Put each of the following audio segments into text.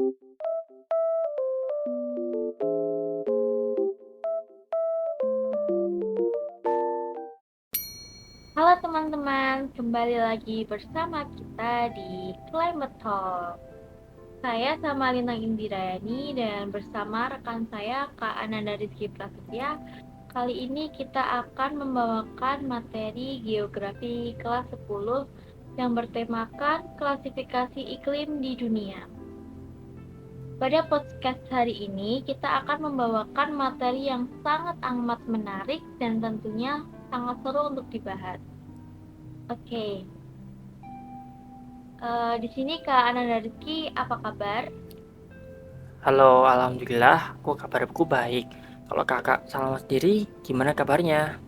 Halo teman-teman, kembali lagi bersama kita di Climate Talk. Saya sama Lina Indirayani dan bersama rekan saya Kak Ananda Rizky Prasetya. Kali ini kita akan membawakan materi Geografi kelas 10 yang bertemakan klasifikasi iklim di dunia. Pada podcast hari ini, kita akan membawakan materi yang sangat amat menarik dan tentunya sangat seru untuk dibahas. Oke. Di sini Kak Ananda Rizky, apa kabar? Halo, alhamdulillah, kabarku baik. Kalau kakak Salma sendiri, gimana kabarnya?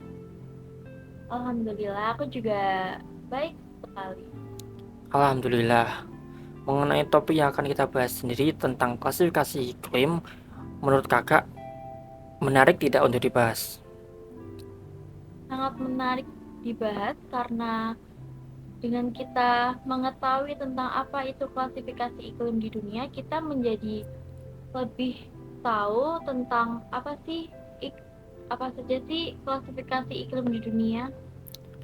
Alhamdulillah, aku juga baik sekali. Alhamdulillah. Mengenai topik yang akan kita bahas sendiri tentang klasifikasi iklim, menurut kakak menarik tidak untuk dibahas? Sangat menarik dibahas karena dengan kita mengetahui tentang apa itu klasifikasi iklim di dunia, kita menjadi lebih tahu tentang apa saja sih klasifikasi iklim di dunia.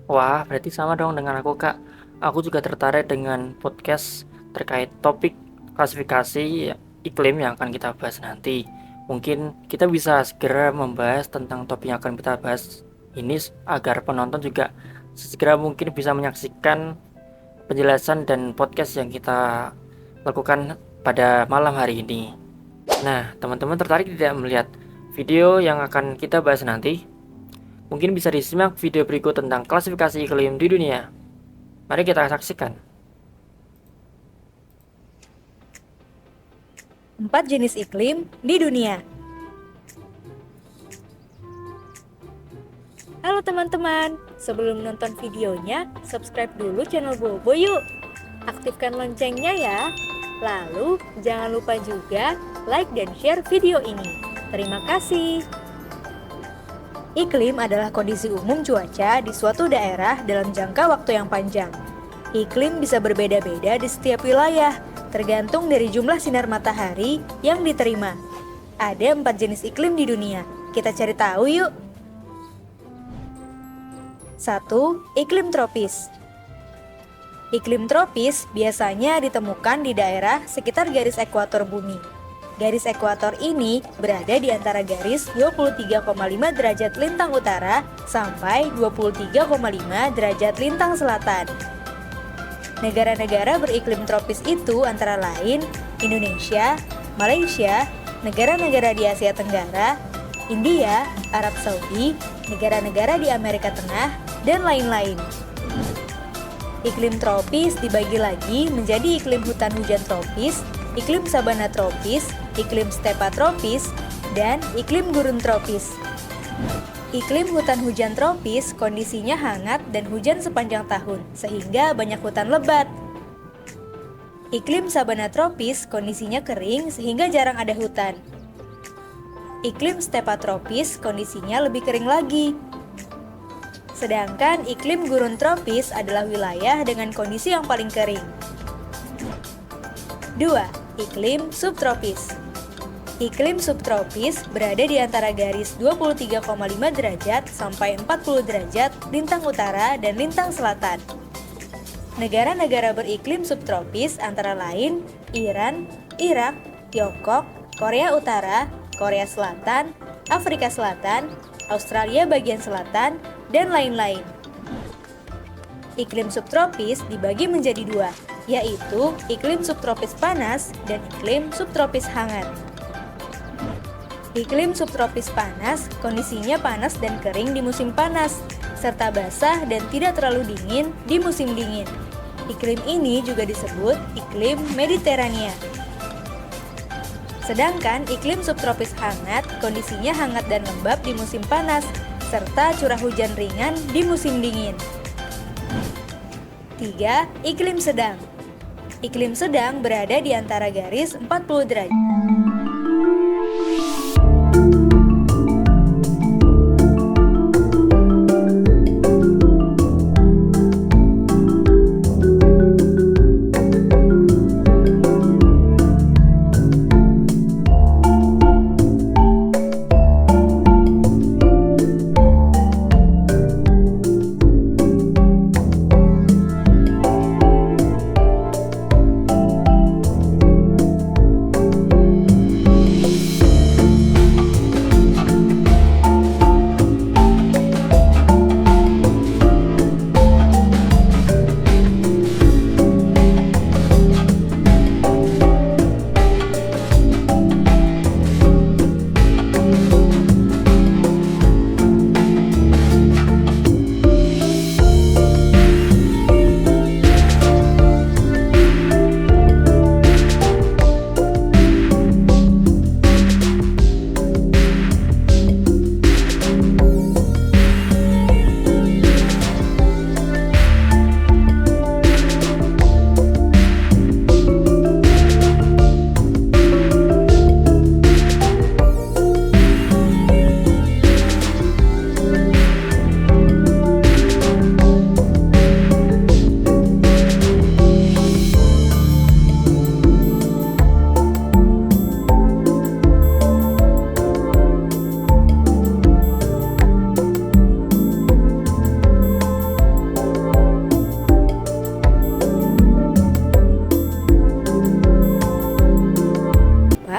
Wah, berarti sama dong dengan aku, Kak. Aku juga tertarik dengan podcast terkait topik klasifikasi iklim yang akan kita bahas nanti. Mungkin kita bisa segera membahas tentang topik yang akan kita bahas ini agar penonton juga segera mungkin bisa menyaksikan penjelasan dan podcast yang kita lakukan pada malam hari ini. Nah, teman-teman tertarik tidak melihat video yang akan kita bahas nanti? Mungkin bisa disimak video berikut tentang klasifikasi iklim di dunia. Mari kita saksikan. 4 jenis iklim di dunia. Halo teman-teman, sebelum menonton videonya, subscribe dulu channel Bobo yuk. Aktifkan loncengnya ya. Lalu, jangan lupa juga like dan share video ini. Terima kasih. Iklim adalah kondisi umum cuaca di suatu daerah dalam jangka waktu yang panjang. Iklim bisa berbeda-beda di setiap wilayah, tergantung dari jumlah sinar matahari yang diterima. Ada 4 jenis iklim di dunia. Kita cari tahu yuk. 1. Iklim tropis. Iklim tropis biasanya ditemukan di daerah sekitar garis ekuator bumi. Garis ekuator ini berada di antara garis 23,5 derajat lintang utara sampai 23,5 derajat lintang selatan. Negara-negara beriklim tropis itu antara lain Indonesia, Malaysia, negara-negara di Asia Tenggara, India, Arab Saudi, negara-negara di Amerika Tengah, dan lain-lain. Iklim tropis dibagi lagi menjadi iklim hutan hujan tropis, iklim sabana tropis, iklim stepa tropis, dan iklim gurun tropis. Iklim hutan hujan tropis kondisinya hangat dan hujan sepanjang tahun, sehingga banyak hutan lebat. Iklim sabana tropis kondisinya kering sehingga jarang ada hutan. Iklim stepa tropis kondisinya lebih kering lagi. Sedangkan iklim gurun tropis adalah wilayah dengan kondisi yang paling kering. 2. Iklim subtropis. Iklim subtropis berada di antara garis 23,5 derajat sampai 40 derajat lintang utara dan lintang selatan. Negara-negara beriklim subtropis antara lain Iran, Irak, Tiongkok, Korea Utara, Korea Selatan, Afrika Selatan, Australia bagian selatan, dan lain-lain. Iklim subtropis dibagi menjadi 2, yaitu iklim subtropis panas dan iklim subtropis hangat. Iklim subtropis panas kondisinya panas dan kering di musim panas, serta basah dan tidak terlalu dingin di musim dingin. Iklim ini juga disebut iklim Mediterania. Sedangkan iklim subtropis hangat kondisinya hangat dan lembab di musim panas, serta curah hujan ringan di musim dingin. 3. Iklim sedang. Iklim sedang berada di antara garis 40 derajat.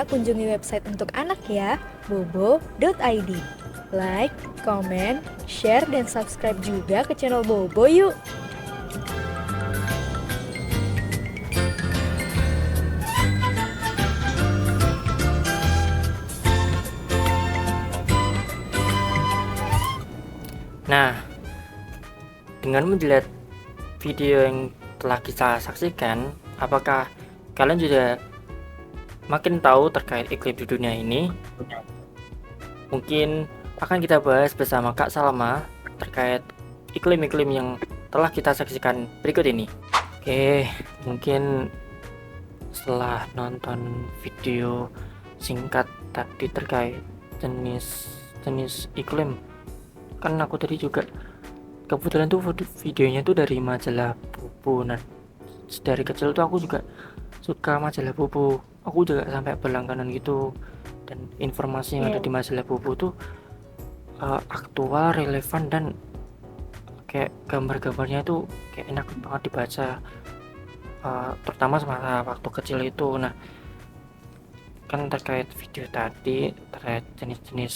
bisa kunjungi website untuk anak ya, bobo.id. Like, comment, share, dan subscribe juga ke channel Bobo yuk! Nah, dengan melihat video yang telah kita saksikan, apakah kalian juga makin tahu terkait iklim di dunia ini? Mungkin akan kita bahas bersama Kak Salma terkait iklim-iklim yang telah kita saksikan berikut ini. Oke, mungkin setelah nonton video singkat tadi terkait jenis iklim, kan aku tadi juga kebetulan tuh videonya tuh dari majalah Bubu. Nah, dari kecil tuh aku juga suka majalah Bubu, aku juga sampai berlangganan gitu, dan informasi yang ada di majalah Bubu tuh aktual, relevan, dan kayak gambar-gambarnya tuh kayak enak banget dibaca, terutama semasa waktu kecil itu. Nah, kan terkait video tadi terkait jenis-jenis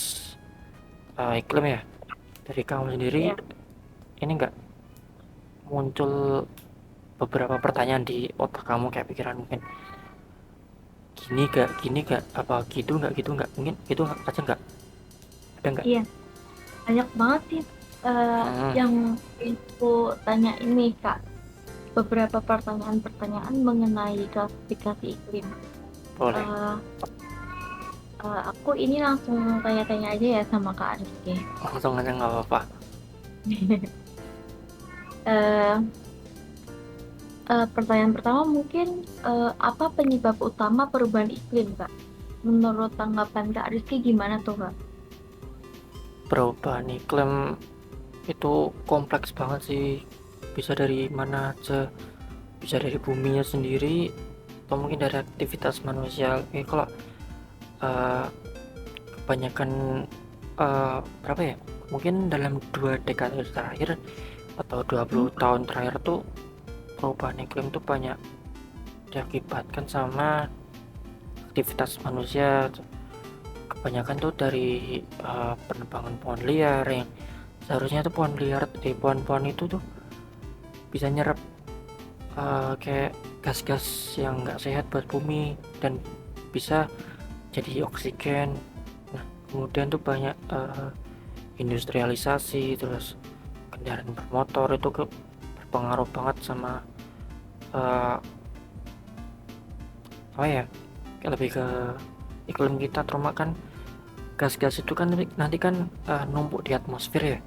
iklim ya, dari kamu sendiri ini enggak muncul beberapa pertanyaan di otak kamu, kayak pikiran mungkin gini gak, apa gitu nggak, mungkin gitu aja nggak ada nggak? Iya, banyak banget sih yang aku tanya ini Kak, beberapa pertanyaan mengenai klasifikasi iklim. Boleh. Aku ini langsung tanya-tanya aja ya sama Kak Rizky. Langsung aja nggak apa-apa. Pertanyaan pertama mungkin apa penyebab utama perubahan iklim Kak? Menurut tanggapan Kak Rizky gimana tuh Kak? Perubahan iklim itu kompleks banget sih, bisa dari mana aja, bisa dari buminya sendiri atau mungkin dari aktivitas manusia. Kalau kebanyakan berapa ya, mungkin dalam 2 dekade terakhir atau 20 tahun terakhir tuh perubahan iklim tuh banyak diakibatkan sama aktivitas manusia. Kebanyakan tuh dari penebangan pohon liar, yang seharusnya tuh pohon itu tuh bisa nyerap kayak gas-gas yang nggak sehat buat bumi dan bisa jadi oksigen. Nah, kemudian tuh banyak industrialisasi, terus kendaraan bermotor itu berpengaruh banget sama apa ya, kayak lebih ke iklim kita, terutama kan gas-gas itu kan nanti kan numpuk di atmosfer ya.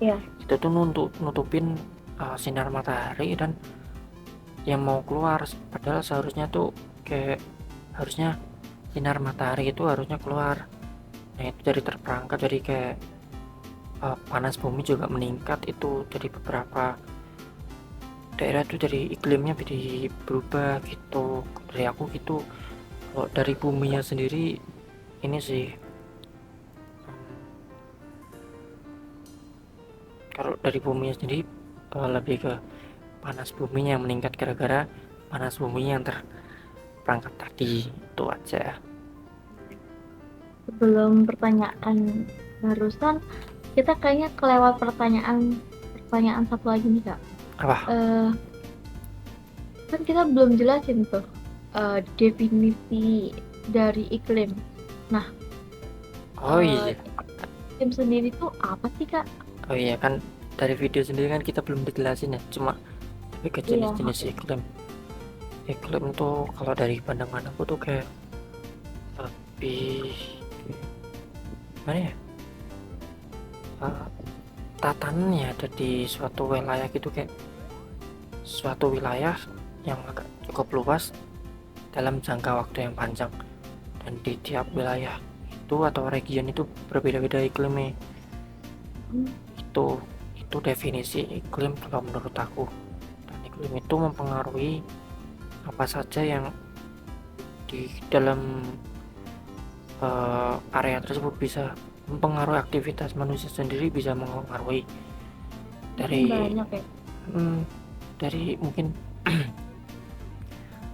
Iya. Itu tuh nutupin sinar matahari dan yang mau keluar, padahal seharusnya tuh kayak harusnya sinar matahari itu harusnya keluar. Nah, itu jadi terperangkap, jadi kayak panas bumi juga meningkat. Itu jadi beberapa daerah tuh jadi iklimnya jadi berubah gitu. Dari aku gitu. Kalau dari buminya sendiri ini sih, kalau dari buminya sendiri lebih ke panas buminya yang meningkat gara-gara panas bumi yang terperangkap tadi. Itu aja. Sebelum pertanyaan barusan, kita kayaknya kelewat pertanyaan satu lagi nih Kak. Apa? Kan kita belum jelasin tuh definisi dari iklim. Nah, iya, iklim sendiri tuh apa sih Kak? oh iya, kan dari video sendiri kan kita belum dijelasin ya, cuma lebih ke jenis-jenis iklim. Iklim tuh kalau dari pandangan aku tuh kayak lebih mana ya, tatanannya ada di suatu wilayah gitu, kayak suatu wilayah yang agak cukup luas dalam jangka waktu yang panjang, dan di tiap wilayah itu atau region itu berbeda-beda iklimnya. Itu definisi iklim kalau menurut aku. Dan iklim itu mempengaruhi apa saja yang di dalam area tersebut, bisa mempengaruhi aktivitas manusia sendiri, bisa mempengaruhi dari banyak ya. Dari mungkin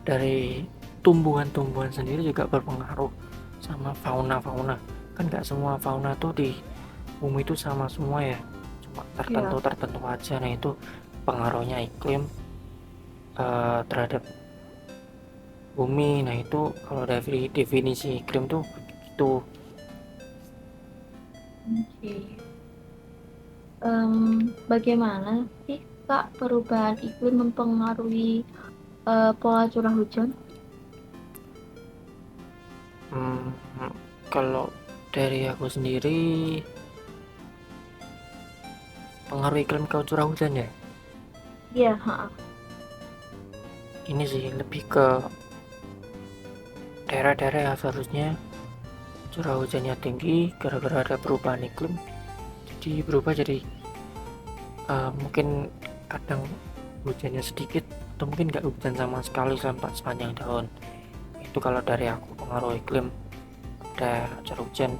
dari tumbuhan-tumbuhan sendiri juga berpengaruh sama fauna-fauna. Kan nggak semua fauna tuh di bumi itu sama semua ya, cuma Iya. tertentu aja. Nah itu pengaruhnya iklim terhadap bumi. Nah itu kalau dari definisi iklim tuh gitu. Oke. Bagaimana sih Kak perubahan iklim mempengaruhi pola curah hujan? Hmm, kalau dari aku sendiri, pengaruh iklim ke curah hujan ya, Iya, ha. ini sih lebih ke daerah-daerah yang seharusnya curah hujannya tinggi gara-gara ada perubahan iklim, jadi berubah jadi mungkin kadang hujannya sedikit atau mungkin nggak hujan sama sekali sampai sepanjang tahun. Itu kalau dari aku pengaruh iklim ada curah hujan.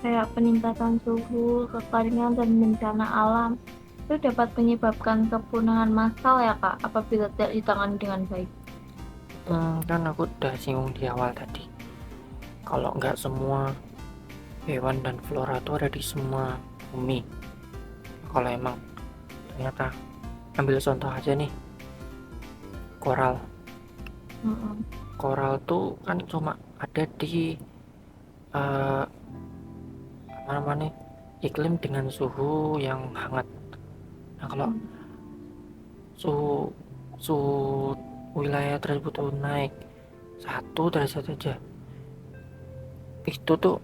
Kayak peningkatan suhu, kekeringan, dan bencana alam itu dapat menyebabkan kepunahan massal ya Kak apabila tidak ditangani dengan baik. Kan aku udah singgung di awal tadi, kalau nggak semua hewan dan flora itu ada di semua bumi. Kalau emang ternyata, ambil contoh aja nih, koral Mm-mm. koral tuh kan cuma ada di eh, apa namanya, iklim dengan suhu yang hangat. Nah kalau suhu suhu wilayah tersebut tuh naik 1 derajat aja, itu tuh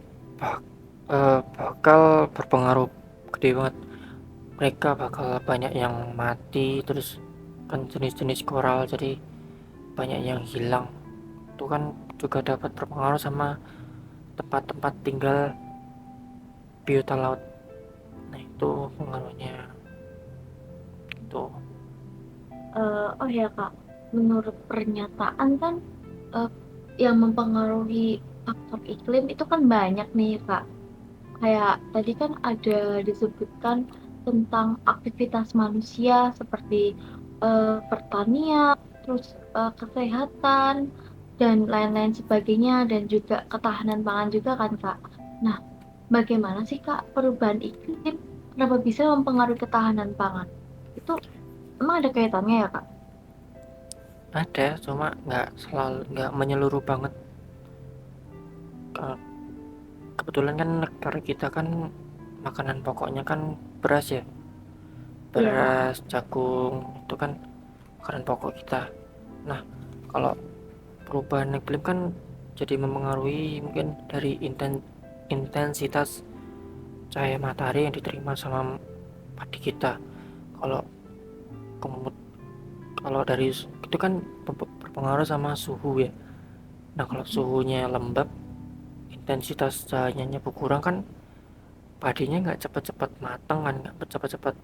bakal berpengaruh gede banget. Mereka bakal banyak yang mati, terus kan jenis-jenis koral jadi banyak yang hilang. Itu kan juga dapat berpengaruh sama tempat-tempat tinggal biota laut. Nah itu pengaruhnya itu. Oh ya Kak, menurut pernyataan kan eh, yang mempengaruhi faktor iklim itu kan banyak nih Kak. Kayak tadi kan ada disebutkan tentang aktivitas manusia seperti pertanian, terus kesehatan, dan lain-lain sebagainya, dan juga ketahanan pangan juga kan Kak. Nah, bagaimana sih Kak perubahan iklim? Kenapa bisa mempengaruhi ketahanan pangan? Itu emang ada kaitannya ya Kak? Ada, cuma nggak menyeluruh banget. Kebetulan kan negara kita kan makanan pokoknya kan beras ya, Iya. beras, jagung, itu kan makanan pokok kita. Nah kalau perubahan iklim kan jadi mempengaruhi mungkin dari intensitas cahaya matahari yang diterima sama padi kita. Kalau kalau dari itu kan berpengaruh sama suhu ya. Nah kalau suhunya lembab, intensitas cahayanya berkurang kan padinya nggak cepat-cepat matang kan, nggak cepat-cepat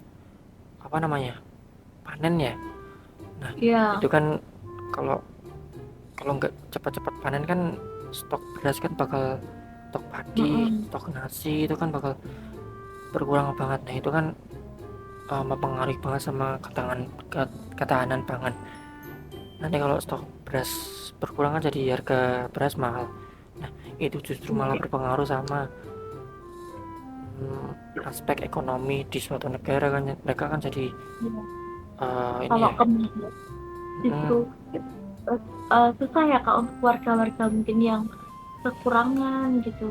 apa namanya, panen ya. Nah Iya. itu kan kalau kalau nggak cepat-cepat panen kan stok beras kan bakal, stok padi, Mm-mm. stok nasi itu kan bakal berkurang banget. Nah itu kan mempengaruhi banget sama ketahanan pangan. Nanti kalau stok beras berkurang kan jadi harga beras mahal. Nah itu justru malah berpengaruh sama aspek ekonomi di suatu negara kan. Mereka kan jadi Iya. ini Kalau ya. kemudian justru susah ya Kak untuk warga-warga mungkin yang kekurangan gitu.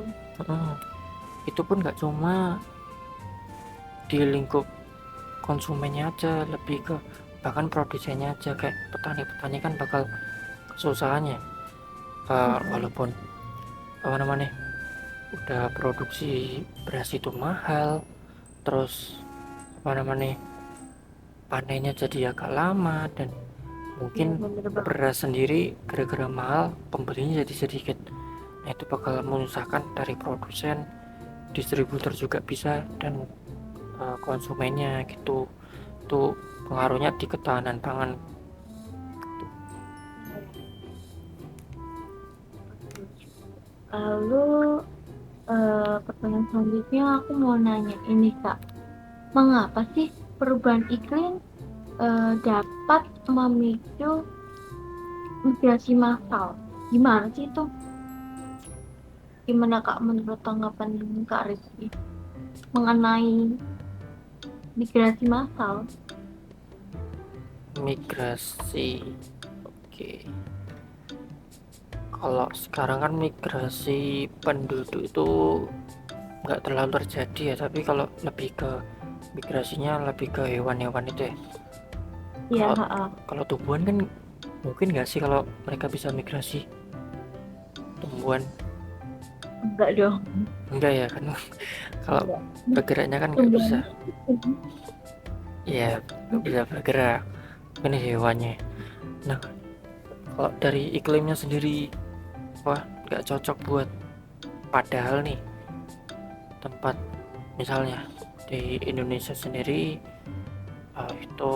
Itu pun nggak cuma di lingkup konsumennya aja, lebih ke bahkan produsennya aja, kayak petani-petani kan bakal kesusahannya. Walaupun apa namanya, udah produksi beras itu mahal, terus apa namanya, panennya jadi agak lama, dan Iya, mungkin bener banget. beras sendiri gara-gara mahal pembelinya jadi sedikit. Nah itu bakal menyusahkan dari produsen, distributor juga bisa, dan konsumennya gitu. Itu pengaruhnya di ketahanan pangan. Lalu pertanyaan selanjutnya aku mau nanya ini Kak, mengapa sih perubahan iklim dapat memicu migrasi massal. Gimana sih itu? Gimana Kak menurut tanggapan Kak Rizky mengenai migrasi massal? Migrasi, oke. Kalau sekarang kan migrasi penduduk itu nggak terlalu terjadi ya, tapi kalau lebih ke migrasinya lebih ke hewan-hewan itu ya. Iya, Kalau heeh. kalau tumbuhan kan mungkin nggak sih kalau mereka bisa migrasi tumbuhan? Enggak dong. Enggak ya kan. Kalau Enggak. bergeraknya kan nggak bisa. Tumbuhannya. Iya, nggak bisa bergerak. Ini hewannya. Nah, kalau dari iklimnya sendiri, wah nggak cocok buat. Padahal nih tempat misalnya di Indonesia sendiri, itu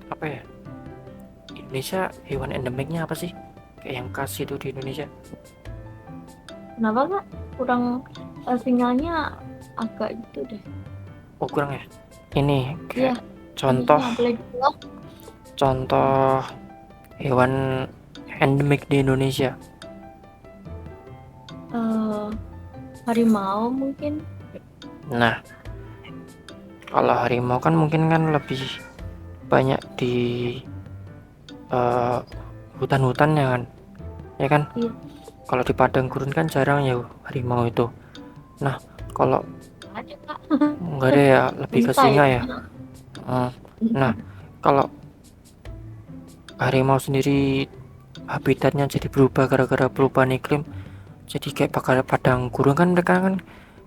apa ya? Indonesia hewan endemiknya apa sih? Kayak yang khas itu di Indonesia. Kenapa Kak? Kurang sinyalnya agak gitu deh. Oh kurang ya? Ini Iya, kayak contoh sinyalnya boleh diulang. contoh hewan endemik di Indonesia. Eh, harimau mungkin. Nah, kalau harimau kan mungkin kan lebih banyak di eh, hutan-hutan ya kan? Iya, Kalau di padang gurun kan jarang ya harimau itu. Nah, kalau ada Kak. nggak ada ya lebih ke Entah ya. singa ya. Hmm. Nah, kalau harimau sendiri habitatnya jadi berubah gara-gara perubahan iklim, jadi kayak bakal padang gurun kan mereka kan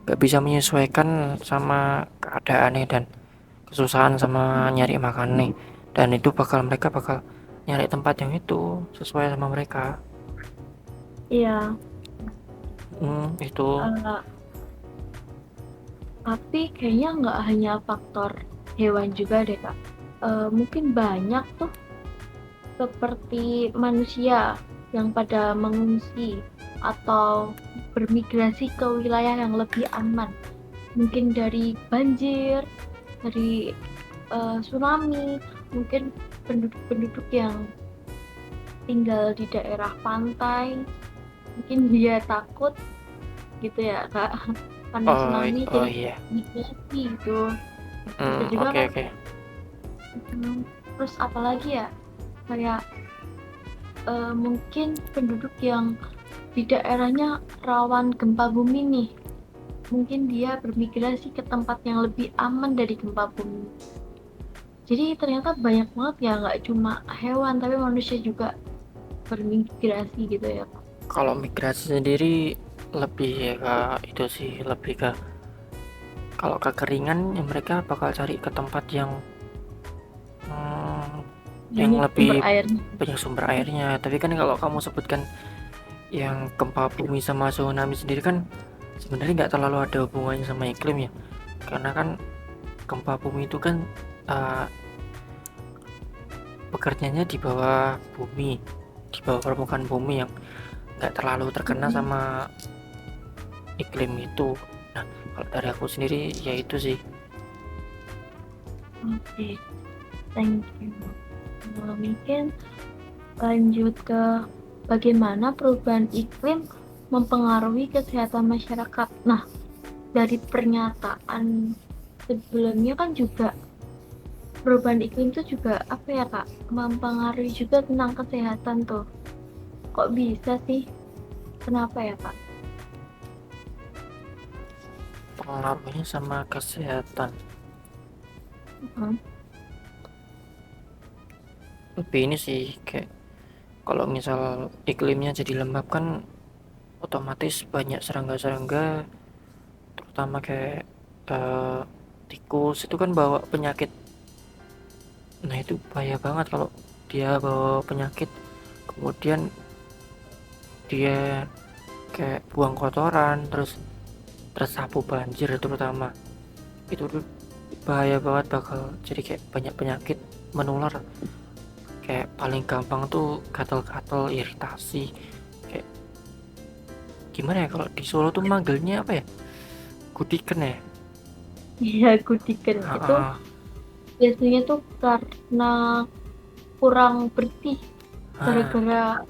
nggak bisa menyesuaikan sama keadaannya dan kesusahan sama nyari makan nih, dan itu mereka bakal nyari tempat yang itu sesuai sama mereka. Iya, Itu eh, tapi kayaknya nggak hanya faktor hewan juga deh Kak. Mungkin banyak tuh seperti manusia yang pada mengungsi atau bermigrasi ke wilayah yang lebih aman. Mungkin dari banjir, dari tsunami, mungkin penduduk-penduduk yang tinggal di daerah pantai, mungkin dia takut gitu ya Kak, karena tsunami oh jadi iya. migrasi gitu. Bisa juga Oke kan. oke. Terus apalagi ya, kayak mungkin penduduk yang di daerahnya rawan gempa bumi nih, mungkin dia bermigrasi ke tempat yang lebih aman dari gempa bumi. Jadi ternyata banyak banget ya, nggak cuma hewan tapi manusia juga bermigrasi gitu ya Pak. Kalau migrasi sendiri lebih ya ke itu sih, lebih ke kalau kekeringan ya mereka bakal cari ke tempat yang yang Banyak sumber lebih airnya. banyak sumber airnya. Tapi kan kalau kamu sebutkan yang gempa bumi sama tsunami sendiri kan sebenarnya nggak terlalu ada hubungannya sama iklim ya, karena kan gempa bumi itu kan uh, bekerjanya di bawah bumi, di bawah permukaan bumi yang nggak terlalu terkena sama iklim itu. Nah, kalau dari aku sendiri ya itu sih. Oke, thank you. Mungkin lanjut ke bagaimana perubahan iklim mempengaruhi kesehatan masyarakat. Nah, dari pernyataan sebelumnya kan juga perubahan iklim itu juga apa ya Kak, mempengaruhi juga tentang kesehatan tuh. Kok bisa sih? Kenapa ya Kak? Pengaruhnya sama kesehatan lebih ini sih, kayak kalau misal iklimnya jadi lembab kan otomatis banyak serangga-serangga, terutama kayak tikus itu kan bawa penyakit. Nah itu bahaya banget kalau dia bawa penyakit kemudian dia kayak buang kotoran terus tersapu banjir, terutama itu tuh bahaya banget, bakal jadi kayak banyak penyakit menular. Kayak paling gampang tuh gatal-gatal, iritasi, kayak gimana ya, kalau di Solo tuh manggilnya apa ya, gudiken ya. Iya, kudiken itu Ah, biasanya tuh karena kurang bersih Ah, gara-gara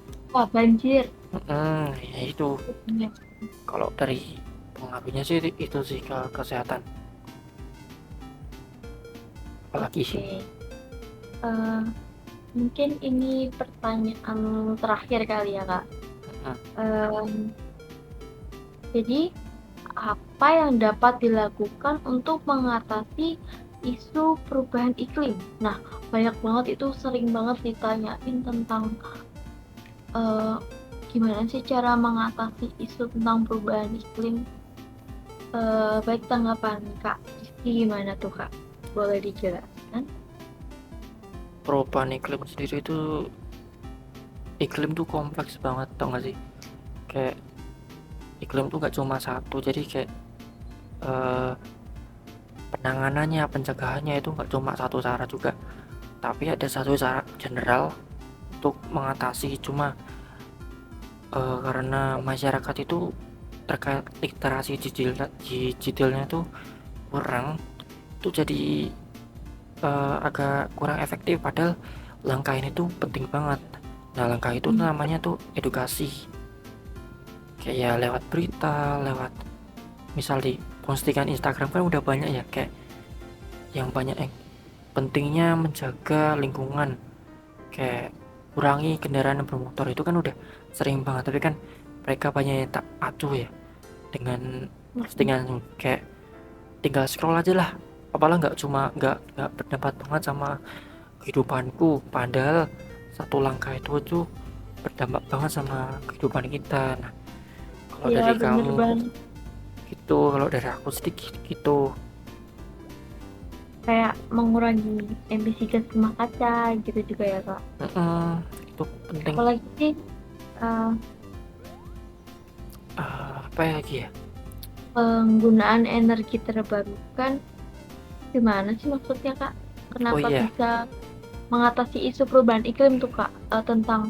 banjir. ya itu. Ya, Kalau dari pengaruhnya sih itu sih ke kesehatan. Apalagi sih. oke. Eh, Mungkin ini pertanyaan terakhir kali ya, Kak. Mm, Em, jadi, apa yang dapat dilakukan untuk mengatasi isu perubahan iklim? Nah, banyak banget itu sering banget ditanyain tentang eh, gimana sih cara mengatasi isu tentang perubahan iklim. Baik tanggapan Kak Rizky gimana tuh Kak? Boleh dijelaskan? Perubahan iklim sendiri itu, iklim tuh kompleks banget, tau gak sih? Kayak iklim tuh gak cuma satu, jadi kayak eh, penanganannya, pencegahannya itu gak cuma satu cara juga, tapi ada satu cara general untuk mengatasi. Cuma karena masyarakat itu terkait literasi digitalnya tuh kurang, tuh jadi agak kurang efektif, padahal langkah ini tuh penting banget. Nah, langkah itu namanya tuh edukasi, kayak ya lewat berita, lewat misal di postingan Instagram kan udah banyak ya, kayak yang banyak yang pentingnya menjaga lingkungan, kayak kurangi kendaraan bermotor, itu kan udah sering banget, tapi kan mereka banyak yang tak acuh ya dengan postingan kayak tinggal scroll aja lah, apalah nggak berdebat banget sama kehidupanku, padahal satu langkah itu tuh berdampak banget sama kehidupan kita. Nah, kalau Iya dari bener kamu banget. gitu, kalau dari aku sedikit gitu. Kayak mengurangi emisi gas rumah kaca gitu juga ya Kak. Mm-mm, itu penting. Apalagi sih eh, Apa ya lagi ya? penggunaan energi terbarukan gimana sih maksudnya Kak? Oh Kenapa iya, bisa mengatasi isu perubahan iklim tuh Kak? Tentang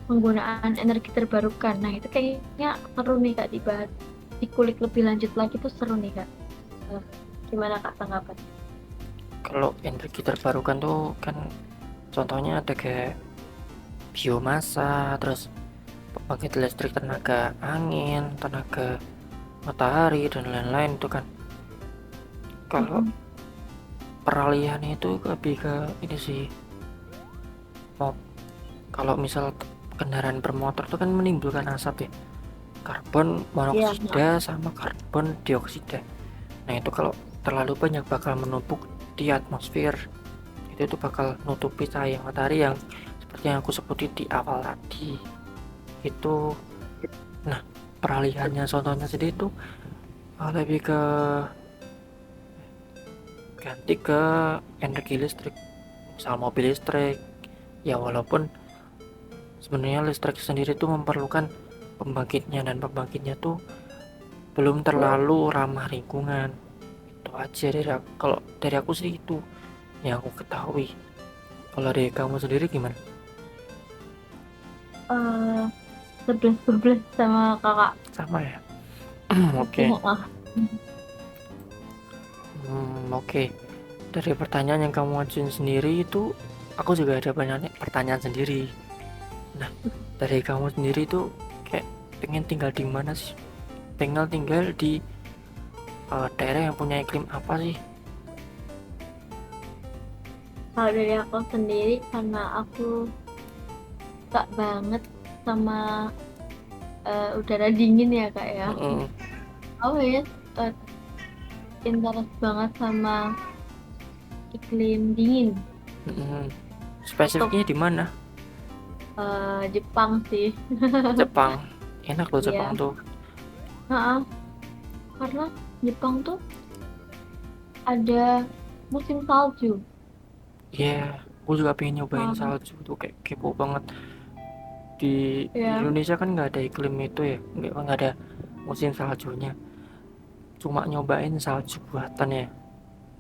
penggunaan energi terbarukan. Nah itu kayaknya seru nih Kak dibahas, dikulik lebih lanjut lagi tuh seru nih Kak. Eh, Gimana Kak tanggapan? kalau energi terbarukan tuh kan contohnya ada kayak biomasa, terus pembangkit listrik tenaga angin, tenaga matahari, dan lain-lain itu kan. Kalau Mm-mm. peralihan itu lebih ke ini sih, mau kalau misal kendaraan bermotor itu kan menimbulkan asap ya, karbon Iya, monoksida sama karbon dioksida. Nah, itu kalau terlalu banyak bakal menumpuk di atmosfer, itu bakal nutupi cahaya matahari yang seperti yang aku sebutin di awal tadi itu. Nah, peralihannya contohnya sendiri itu lebih ke ganti ke energi listrik, misal mobil listrik ya, walaupun sebenarnya listrik sendiri tuh memerlukan pembangkitnya, dan pembangkitnya tuh belum terlalu ramah lingkungan. Itu aja kalau dari aku sih itu yang aku ketahui. Kalau dari kamu sendiri gimana? eh 11-12 sama kakak. Sama ya. Oke, Oke. ah. Oke. Dari pertanyaan yang kamu ajuin sendiri itu, aku juga ada banyak pertanyaan sendiri. Nah, dari kamu sendiri itu kayak pengen tinggal di mana sih? Pengen tinggal di daerah yang punya iklim apa sih? Kalau dari aku sendiri karena aku suka banget sama udara dingin ya kak ya. Mm-mm, Aku ya uh, interest banget sama iklim dingin. mm-mm. Untuk Spesifiknya di mana? Jepang sih. Jepang. Enak loh Jepang Iya. tuh. Heeh. Karena Jepang tuh ada musim salju. Iya, yeah, aku juga pengen nyobain Nah, salju tuh, kayak kepo banget. Di ya, Indonesia kan nggak ada iklim itu ya, nggak ada musim saljunya. Cuma nyobain salju buatan ya.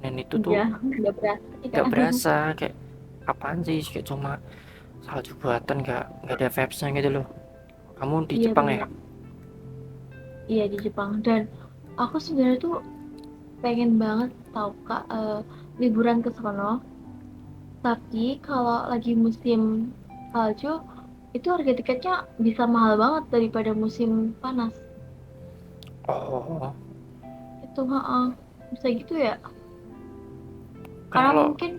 Dan itu tuh iya, nggak berasa sih kak. nggak berasa, kayak apaan sih, kayak cuma salju buatan, nggak ada vibes-nya gitu loh. Kamu di Iya Jepang ya? benar. Iya di Jepang dan aku sebenarnya tuh pengen banget tahu kak liburan ke sono. Tapi kalau lagi musim salju itu harga tiketnya bisa mahal banget daripada musim panas. Oh, Itu bisa gitu ya. kan Karena kalau mungkin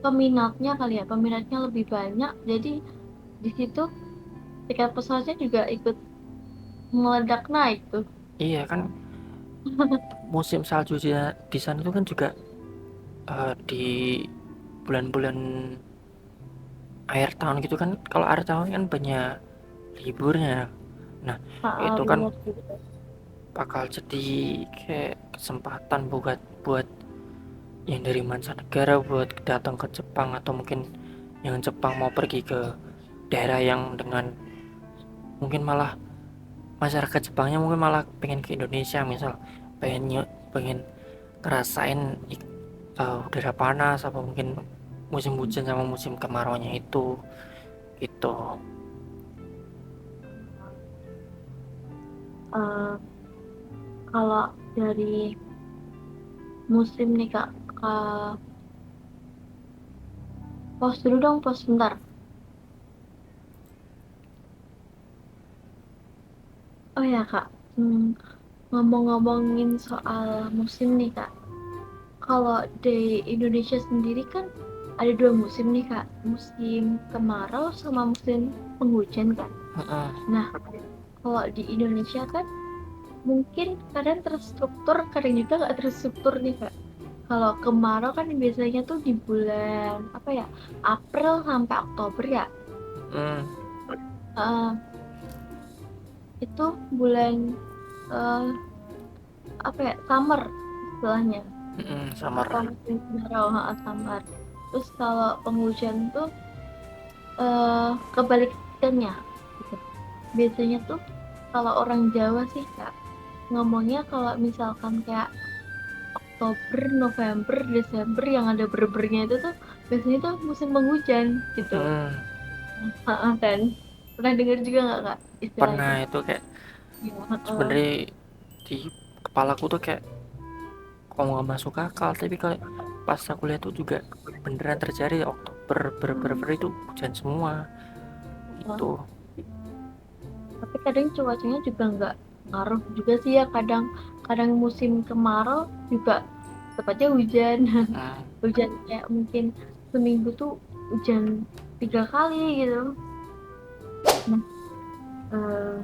peminatnya kali ya, peminatnya lebih banyak. Jadi di situ tiket pesawatnya juga ikut meledak naik tuh. iya kan musim salju di sana itu kan juga di bulan-bulan akhir tahun gitu kan. Kalau akhir tahun kan banyak liburnya. Nah, itu kan Benar juga. bakal jadi kayak kesempatan buat buat yang dari mancanegara buat datang ke Jepang, atau mungkin yang Jepang mau pergi ke daerah yang dengan mungkin malah masyarakat Jepangnya mungkin malah pengen ke Indonesia, misal pengen ngerasain udara panas, apa mungkin musim hujan sama musim kemaraunya itu gitu. Eh, Kalau dari musim nih Kak, pause dulu dong, pause sebentar. Oh ya Kak, ngomong-ngomongin soal musim nih Kak. Kalau di Indonesia sendiri kan ada dua musim nih Kak, musim kemarau sama musim penghujan kan. Nah, kalau di Indonesia kan mungkin kadang terstruktur, kadang juga nggak terstruktur nih Kak. Kalau kemarau kan biasanya tuh di bulan apa ya, April sampai Oktober ya. Hmm, Eh, itu bulan eh, apa ya, summer istilahnya, atau summer. musim kemarau, summer. Terus kalau penghujan tuh kebalikannya gitu. Biasanya tuh kalau orang Jawa sih Kak ngomongnya, kalau misalkan kayak Oktober, November, Desember yang ada berbernya itu tuh biasanya tuh musim penghujan gitu. Hmm, Kan pernah dengar juga nggak Kak istilah pernah itu? itu kayak Iya. sebenarnya di kepalaku tuh kayak kok nggak masuk akal, tapi kalau pas aku lihat tuh juga beneran terjadi. Oktober ber itu hujan semua Heeh. itu. Tapi kadang cuacanya juga nggak ngaruh juga sih ya, kadang kadang musim kemarau juga tepatnya hujan. Hmm, Hujan kayak mungkin seminggu tuh hujan 3 kali gitu. Nah, eh,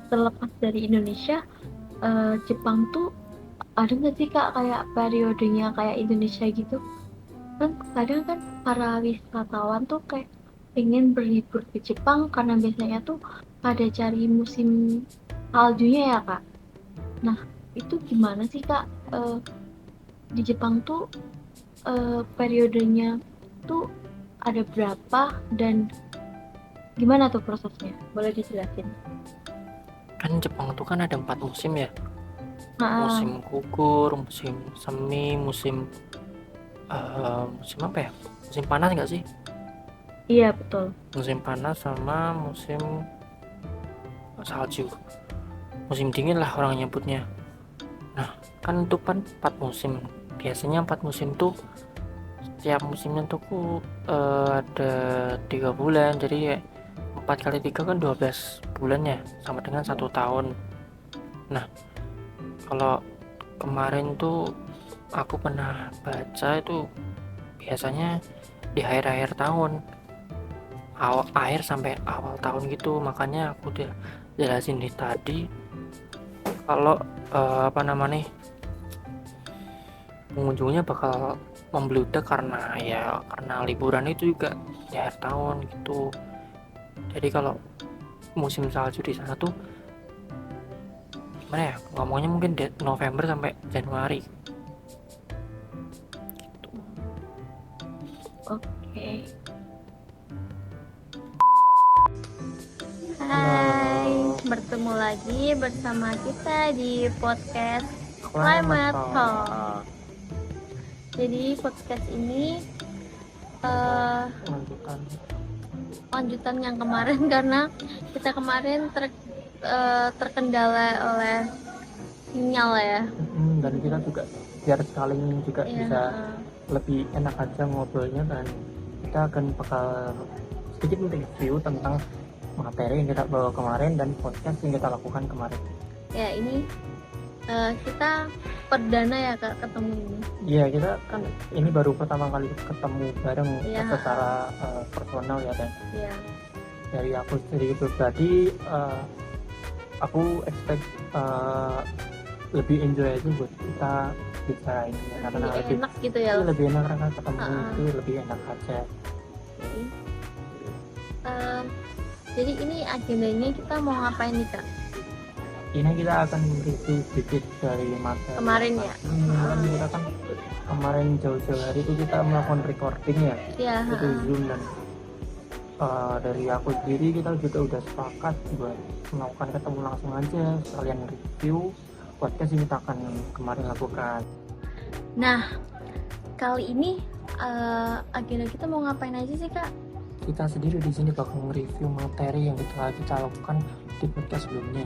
terlepas dari Indonesia, Jepang tuh ada nggak sih Kak kayak periodenya kayak Indonesia gitu? Kan kadang kan para wisatawan tuh kayak pengen berlibur ke Jepang karena biasanya tuh pada cari musim saljunya ya Kak. Nah, itu gimana sih Kak? Eh, di Jepang tuh periodenya tuh ada berapa dan gimana tuh prosesnya? Boleh dijelasin? kan Jepang tuh kan ada 4 musim ya. Nah, Musim gugur, musim semi, musim apa ya, musim panas nggak sih, iya betul. musim panas sama musim salju, musim dingin lah orang nyebutnya. Nah, kan itu kan 4 musim. Biasanya 4 musim tuh setiap musimnya tuh ada 3 bulan, jadi ya 4 kali 3 kan 12 bulan ya, sama dengan 1 tahun. Nah, kalau kemarin tuh aku pernah baca itu biasanya di akhir-akhir tahun, awal akhir sampai awal tahun gitu. Makanya aku udah jelasin di tadi kalau apa namanya, pengunjungnya bakal membludak karena liburan itu juga di akhir tahun gitu. Jadi kalau musim salju di sana tuh gimana ya ngomongnya, mungkin November sampai Januari gitu. Oke. Halo, Hai, bertemu lagi bersama kita di podcast Climate Climate Talk. Talk. Jadi podcast ini eh, Lanjutan. lanjutan yang kemarin karena kita kemarin terkendala oleh sinyal ya. Dan kita juga biar saling juga Iya, bisa lebih enak aja ngobrolnya, dan kita akan bakal sedikit review tentang materi yang kita bawa kemarin dan podcast yang kita lakukan kemarin. Ya, ini kita perdana ya Kak ketemu ini. Iya, kita kan ini baru pertama kali ketemu bareng Iya. secara personal ya, dan Iya. dari aku sendiri pribadi aku expect lebih enjoy aja buat kita bicara ini ya, karena Lebih lebih enak gitu ya. lebih enak karena ketemu Ah. itu lebih enak aja. Oke. Jadi ini agendanya kita mau ngapain nih Kak? Ini kita akan review sedikit dari materi Kemarin ya? kan kita kan kemarin jauh-jauh hari itu kita melakukan recording ya, Iya. itu Zoom, dan dari aku sendiri kita juga udah sepakat buat melakukan ketemu langsung aja sekalian review podcast yang kita akan kemarin lakukan. Nah, kali ini agenda kita mau ngapain aja sih Kak? Kita sendiri di sini bakal nge-review materi yang kita lakukan di podcast sebelumnya,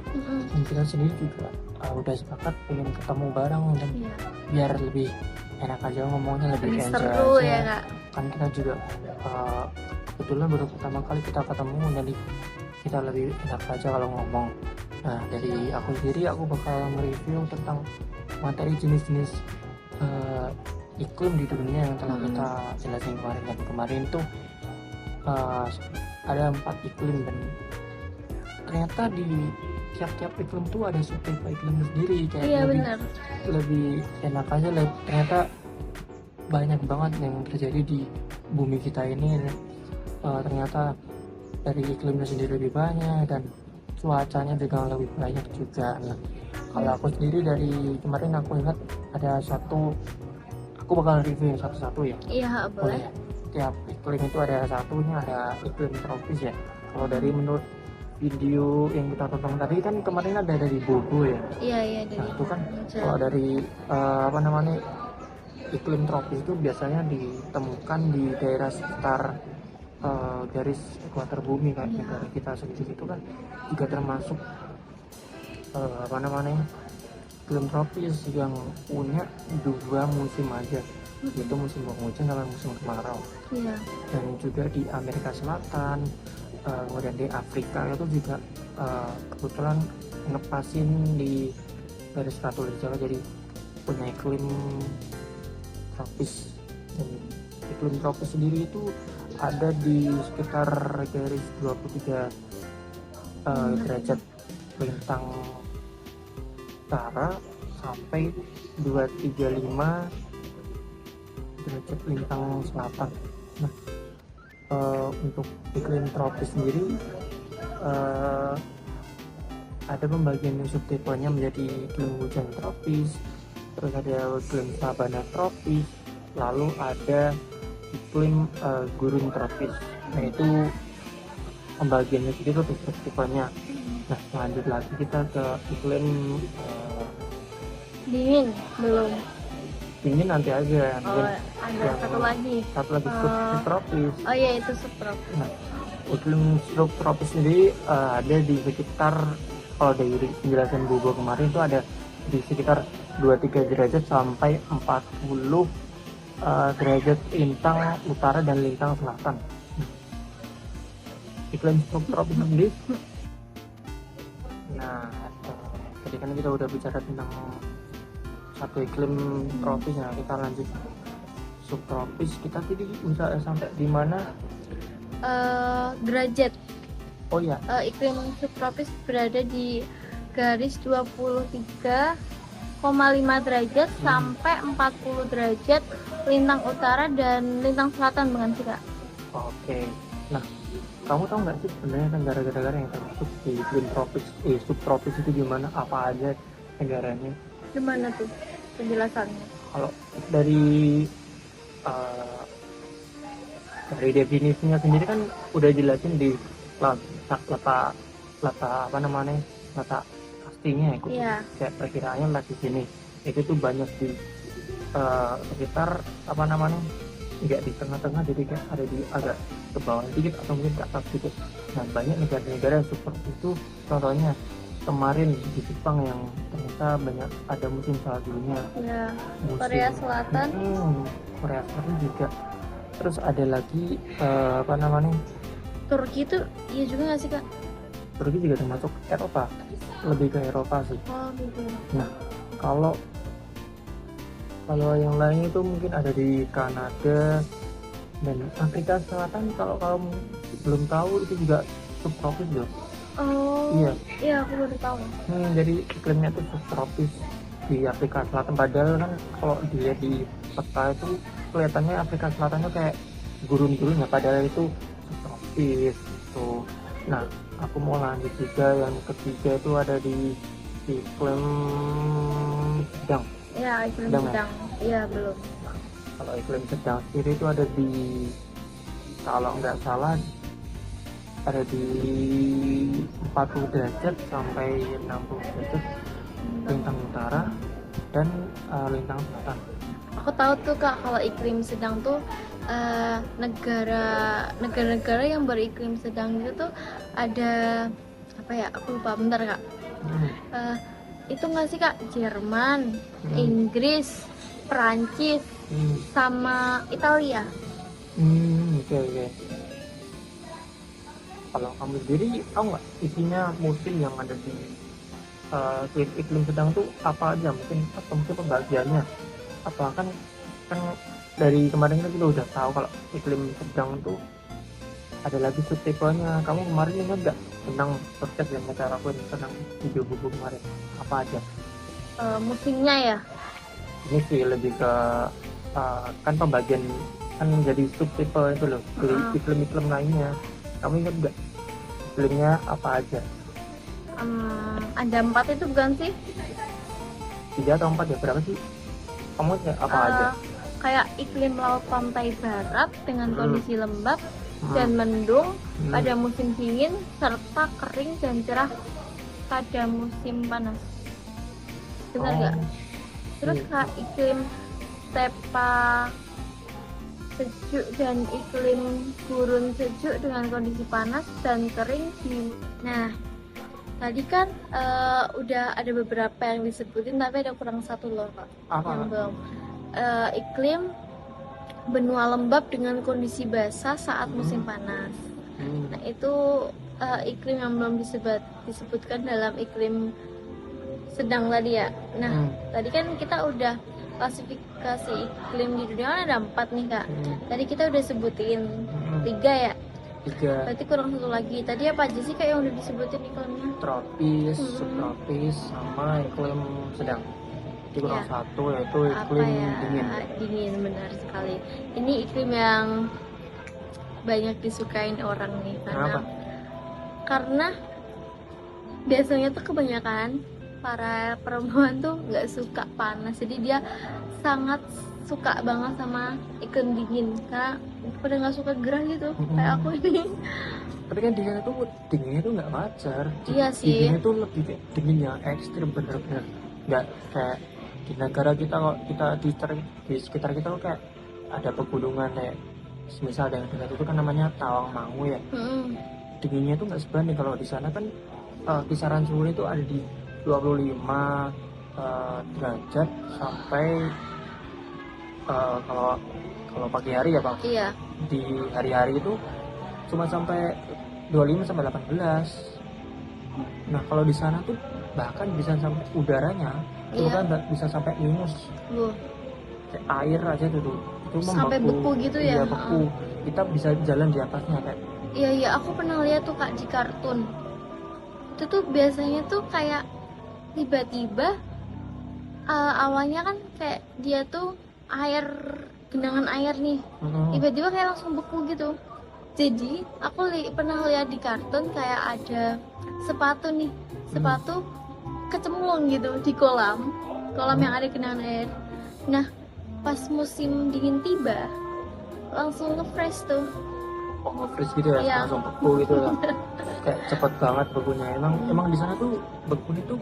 dan kita sendiri juga udah sepakat pengen ketemu bareng dan Iya. biar lebih enak aja ngomongnya, lebih Lebih enjoy seru aja. ya Kak. Kan kita juga kebetulan baru pertama kali kita ketemu, jadi kita lebih enak aja kalau ngomong. Nah, dari aku sendiri aku bakal mereview tentang materi jenis-jenis iklim di dunia yang telah kita jelasin kemarin, dan kemarin tuh ada 4 iklim, dan ternyata di tiap-tiap iklim tuh ada subtipe iklim sendiri, kayak Iya lebih, benar. lebih enak aja lah. Ternyata banyak banget yang terjadi di bumi kita ini. Ternyata dari iklimnya sendiri lebih banyak dan cuacanya juga lebih banyak juga. Nah, kalau aku sendiri dari kemarin aku ingat ada satu, aku bakal review yang satu-satu ya. Iya boleh. ya. Tiap iklim itu ada satunya, ada iklim tropis ya. Kalau dari menurut video yang kita tonton tadi kan kemarin ada dari Bobo ya. Iya Nah, dari itu kan kalau dari apa namanya, iklim tropis itu biasanya ditemukan di daerah sekitar garis ekuator bumi kan. Iya. Negara kita sendiri itu kan juga termasuk apa namanya, iklim tropis yang punya 2 musim aja, yaitu musim penghujan sama musim kemarau. Iya. Dan juga di Amerika Selatan, kemudian di Afrika itu juga kebetulan ngepasin di garis khatulistiwa, jadi punya iklim tropis. Dan iklim tropis sendiri itu ada di sekitar garis 23 derajat lintang utara sampai 235 derajat lintang selatan. Nah, untuk iklim tropis sendiri ada pembagian subtipenya menjadi iklim hujan tropis, terus ada iklim sabana tropis, lalu ada iklim gurun tropis. Nah, itu pembagiannya sendiri untuk subtipenya. Nah, lanjut lagi kita ke iklim Dingin belum. dingin nanti aja. Oh, ada satu lagi. Satu lagi subtropis. Oh iya itu subtropis. Nah, iklim subtropis sendiri ada di sekitar, kalau dari penjelasan Bobo kemarin itu ada di sekitar 23 derajat sampai 40 derajat lintang utara dan lintang selatan. Iklim subtropis sendiri. Nah, tadi kan kita udah bicara tentang satu iklim tropis. Nah, kita lanjut subtropis. Kita tadi bisa sampai di mana? Derajat. Oh ya, Iklim subtropis berada di garis 23,5 derajat sampai 40 derajat lintang utara dan lintang selatan bukan sih Kak? oke. Nah, kamu tahu nggak sih sebenarnya negara-negara yang termasuk di iklim tropis, subtropis itu gimana? Apa aja negaranya? Gimana tuh penjelasannya? Kalau dari definisinya sendiri kan udah jelasin di letak apa namanya, letak pastinya ya. Iya. Kayak perkiraannya lah di sini itu tuh banyak di sekitar apa namanya, nggak di tengah-tengah, jadi kayak ada di agak ke bawah sedikit atau mungkin ke atas sedikit. Nah, banyak negara-negara seperti itu, contohnya kemarin di Jepang yang ternyata banyak ada musim saljunya. Ya, Musim- Korea Selatan. Korea Selatan juga. Terus ada lagi apa namanya, Turki itu iya juga nggak sih kak? Turki juga termasuk Eropa, lebih ke Eropa sih. Oh gitu. Nah, kalau yang lain itu mungkin ada di Kanada dan Afrika Selatan. Kalau kamu belum tahu, itu juga subtropis loh. Oh Iya. iya aku baru tahu. Jadi iklimnya itu subtropis di Afrika Selatan. Padahal kan kalau dilihat di peta itu kelihatannya Afrika Selatan itu kayak gurun-gurun ya, padahal itu subtropis itu. Nah, aku mau lanjut juga, yang ketiga itu ada di iklim sedang. Iya iklim Sedang ya? sedang. Iya belum. Kalau iklim sedang sendiri itu ada di, kalau nggak salah, ada di 40 derajat sampai 60 derajat lintang utara dan lintang selatan. Aku tahu tuh kak kalau iklim sedang tuh negara-negara yang beriklim sedang itu tuh ada apa ya? Aku lupa, bentar kak. Itu nggak sih kak? Jerman, Inggris, Perancis, sama Italia. Oke. Kalau kamu sendiri tahu nggak isinya musim yang ada di iklim sedang tuh apa aja, mungkin atau mungkin pembagiannya apa? Kan dari kemarin kan kita udah tahu kalau iklim sedang tuh ada lagi subtipenya. Kamu kemarin ingat nggak tentang podcast yang kita lakuin tentang video buku kemarin, apa aja? Musimnya ya. Ini sih lebih ke kan pembagian kan jadi subtipe itu loh, dari iklim-iklim lainnya. Kamu ingat nggak iklimnya apa aja? Ada 4 itu bukan sih? 3 atau 4 ya, berapa sih? Kamu ingat apa aja? Kayak iklim laut pantai barat dengan kondisi lembab dan mendung pada musim dingin, serta kering dan cerah pada musim panas. Benar nggak? Terus kak iklim stepa sejuk dan iklim gurun sejuk dengan kondisi panas dan kering Nah, tadi kan udah ada beberapa yang disebutin, tapi ada kurang satu loh kak. Apa? Yang belum. Iklim benua lembab dengan kondisi basah saat musim panas. Nah, itu iklim yang belum disebutkan dalam iklim sedang tadi ya. Nah, tadi kan kita udah klasifikasi iklim di dunia kan ada 4 nih kak. Tadi kita udah sebutin 3 ya. 3. Berarti kurang satu lagi. Tadi apa aja sih kak yang udah disebutin iklimnya? Tropis, subtropis, sama iklim sedang. Itu kurang satu, yaitu iklim dingin. Dingin, benar sekali. Ini iklim yang banyak disukain orang nih. Karena biasanya tuh kebanyakan para perempuan tuh nggak suka panas, jadi dia sangat suka banget sama iklim dingin karena pada nggak suka gerah gitu kayak aku ini. Tapi kan di sana tuh dinginnya tuh nggak wajar. Iya sih. Dinginnya tuh lebih kayak dingin yang ekstrim, bener-bener nggak kayak di negara kita. Kalau kita di sekitar kita tuh kayak ada pegunungan kayak misal ada yang dekat itu kan namanya Tawangmangu ya. Dinginnya tuh nggak sebanding. Kalau di sana kan kisaran suhunya itu ada di 25 derajat sampai kalau pagi hari ya Bang. Iya. Di hari-hari itu cuma sampai 25 sampai 18. Nah, kalau di sana tuh bahkan bisa sampai udaranya itu kan bisa sampai minus. Kayak air aja tuh itu sampai beku gitu ya. Iya, beku. Kita bisa jalan di atasnya kayak. Iya, aku pernah lihat tuh kak di kartun. Itu tuh biasanya tuh kayak tiba-tiba awalnya kan kayak dia tuh genangan air nih, tiba-tiba kayak langsung beku gitu. Jadi aku pernah lihat di kartun kayak ada sepatu kecemplung gitu di kolam yang ada genangan air. Nah, pas musim dingin tiba langsung nge-freeze tuh. Nge-freeze gitu ya, langsung beku gitu ya. Kayak cepet banget bekunya. Emang di sana tuh beku itu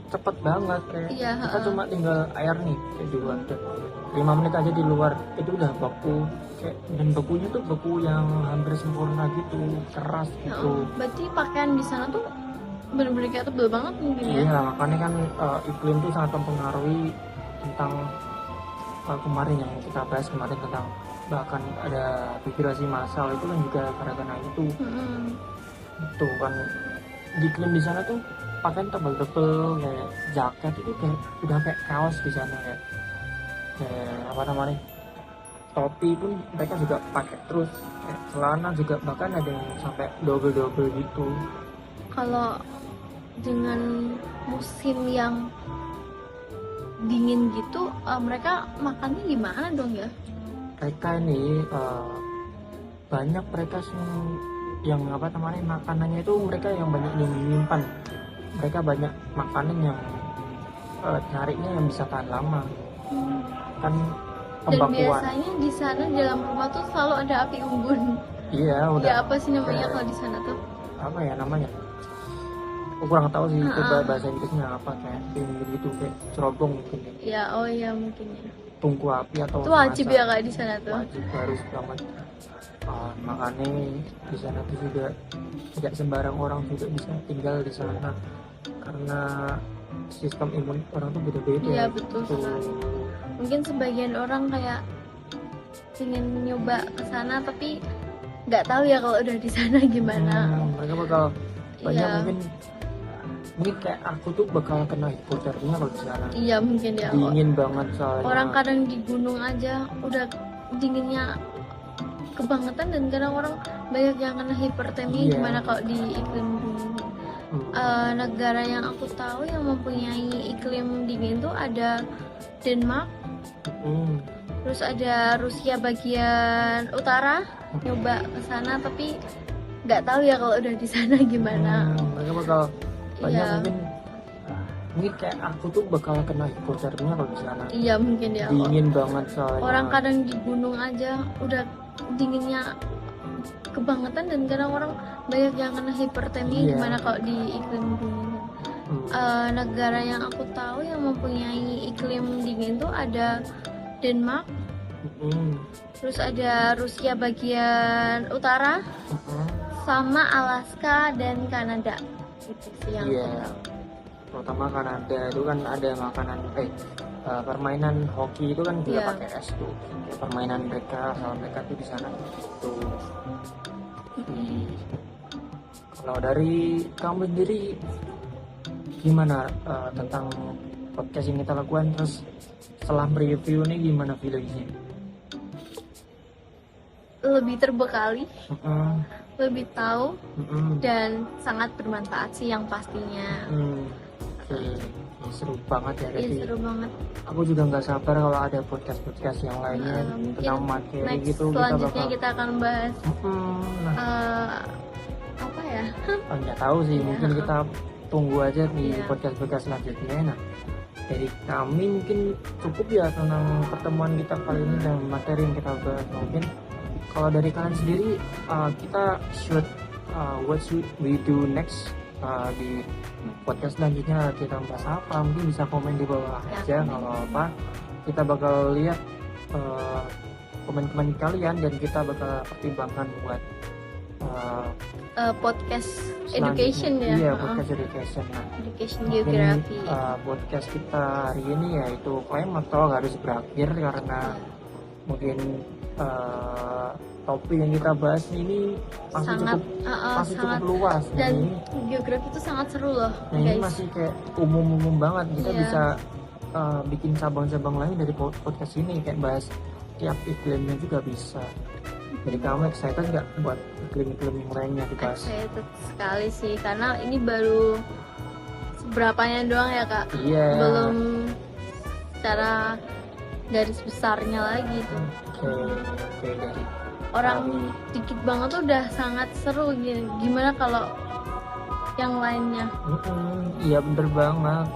cepet banget kayak kita cuma tinggal air nih kayak di luar, 5 menit aja di luar itu udah beku kayak, dan bekunya tuh beku yang hampir sempurna gitu, keras gitu. Berarti pakaian di sana tuh bener-bener kayak tebel banget mungkin ya. Iya, makanya kan iklim tuh sangat mempengaruhi tentang kemarin yang kita bahas kemarin tentang bahkan ada migrasi massal itu kan juga karena itu. Itu kan iklim di sana tuh pakaian tebel-tebel kayak jaket itu kayak udah kayak kaos di sana kayak apa namanya, topi pun mereka juga pakai terus, kayak celana juga bahkan ada yang sampai double gitu. Kalau dengan musim yang dingin gitu, mereka makannya gimana dong ya? Mereka ini banyak mereka yang apa namanya, makanannya itu mereka yang banyak yang menyimpan. Mereka banyak makanan yang nyarinya yang bisa tahan lama kan, Dan pembakuan. biasanya di sana dalam rumah tuh selalu ada api unggun. Iya udah. Ya apa sih namanya kayak- kalau di sana tuh? apa ya namanya, aku kurang tahu sih itu Ha-ha. bahasa Inggrisnya apa, kayak gitu kayak cerobong mungkin ya. Ya oh ya mungkin ya. Tungku api atau Itu wajib masak. ya kayak di sana tuh. Wajib, harus banget. Makanya di sana tuh juga tidak sembarang orang juga bisa tinggal di sana karena sistem imun orang tuh beda-beda. Iya betul Tuh. sekali. Mungkin sebagian orang kayak ingin nyoba ke sana tapi nggak tahu ya kalau udah di sana gimana. Mereka bakal banyak Iya. mungkin kayak aku tuh bakal kena hipotermia kalau di sana. Iya mungkin ya. Dingin banget soalnya. Orang kadang di gunung aja udah dinginnya kebangetan dan kadang orang banyak yang kena hipertermia. Iya. Gimana kalau di iklim dingin? Negara yang aku tahu yang mempunyai iklim dingin tuh ada Denmark, terus ada Rusia bagian utara. Nyoba ke sana tapi nggak tahu ya kalau udah di sana gimana. Mereka bakal banyak Iya. mungkin kayak aku tuh bakal kena hipotermia kalau di sana. Iya mungkin ya. Dingin banget soalnya. Orang kadang di gunung aja udah dinginnya kebangetan dan kadang orang banyak yang kena hipertermia. Iya. Gimana kalau di iklim dingin? Negara yang aku tahu yang mempunyai iklim dingin tuh ada Denmark, terus ada Rusia bagian utara, sama Alaska dan Kanada. Itu sih yang Iya. aku tahu. Terutama Kanada itu kan ada makanan permainan hoki itu kan juga Iya. pakai es tuh. Kayak permainan mereka sama mereka tuh di sana gitu. Kalau dari kamu sendiri gimana tentang podcast yang kita lakukan, terus setelah mereview ini gimana feelingnya? Lebih terbekali, Mm-mm, lebih tahu, mm-mm. dan sangat bermanfaat sih yang pastinya. Oke. Seru banget ya. Iya Jadi seru banget. aku juga nggak sabar kalau ada podcast yang lainnya Mungkin tentang materi next gitu selanjutnya bakal kita akan bahas nah, apa ya? nggak tahu sih, Iya. mungkin kita tunggu aja di Iya. podcast selanjutnya. Nah, dari kami mungkin cukup ya tentang pertemuan kita kali ini dan materi yang kita bahas. Mungkin kalau dari kalian sendiri kita should what should we do next di podcast selanjutnya, kita bahas apa, mungkin bisa komen di bawah Ya, aja, komen. nggak apa-apa. Kita bakal lihat komen-komen kalian dan kita bakal pertimbangkan buat Podcast selanjutnya. education ya. Iya, podcast education. Nah, Education mungkin geografi. podcast kita hari ini yaitu Climate Talk harus berakhir karena mungkin topik yang kita bahas ini masih Sangat cukup luas. dan ini geografi itu sangat seru loh, Nah ini guys. masih kayak umum banget. Kita Iya. bisa bikin cabang-cabang lain dari podcast ini, kayak bahas tiap iklimnya juga bisa. Jadi kamu excited nggak buat iklim-iklim yang lainnya dibahas? Excited sekali sih karena ini baru seberapanya doang ya kak. Iya. Belum secara garis besarnya lagi tuh. Oke, dari Orang dikit banget tuh udah sangat seru gitu. Gimana kalau yang lainnya? Iya bener banget.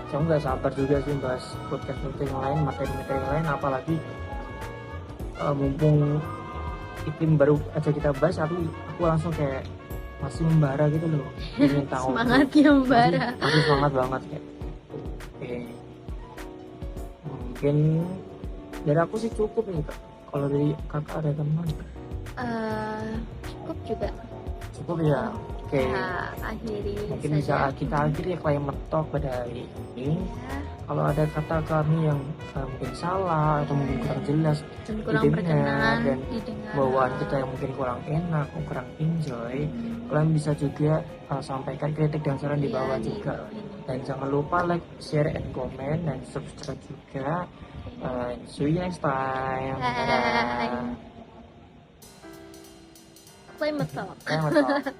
Saya nggak sabar juga sih bahas podcast yang lain, materi-materi yang lain, apalagi mumpung iklim baru aja kita bahas, aku langsung kayak masih membara gitu loh, ingin tahu. Semangatnya membara. Masih semangat banget kayak. Oke. Mungkin dari aku sih cukup nih kak. Kalau dari kakak ada teman? Cukup juga. Cukup ya. Oke, kita akhiri mungkin saja. bisa kita akhiri Climate Talk pada hari ini. Ya, Kalau ada kata kami yang mungkin salah atau mungkin kurang jelas dan kurang didengar, berkenan dan didengar. bawaan kita yang mungkin kurang enak, kurang enjoy, kalian bisa juga sampaikan kritik dan saran di Iya, bawah di juga. bawah ini. Dan jangan lupa like, share, and comment, dan subscribe juga. See you next time. Bye. Dadah. Climate Talk. Climate Talk.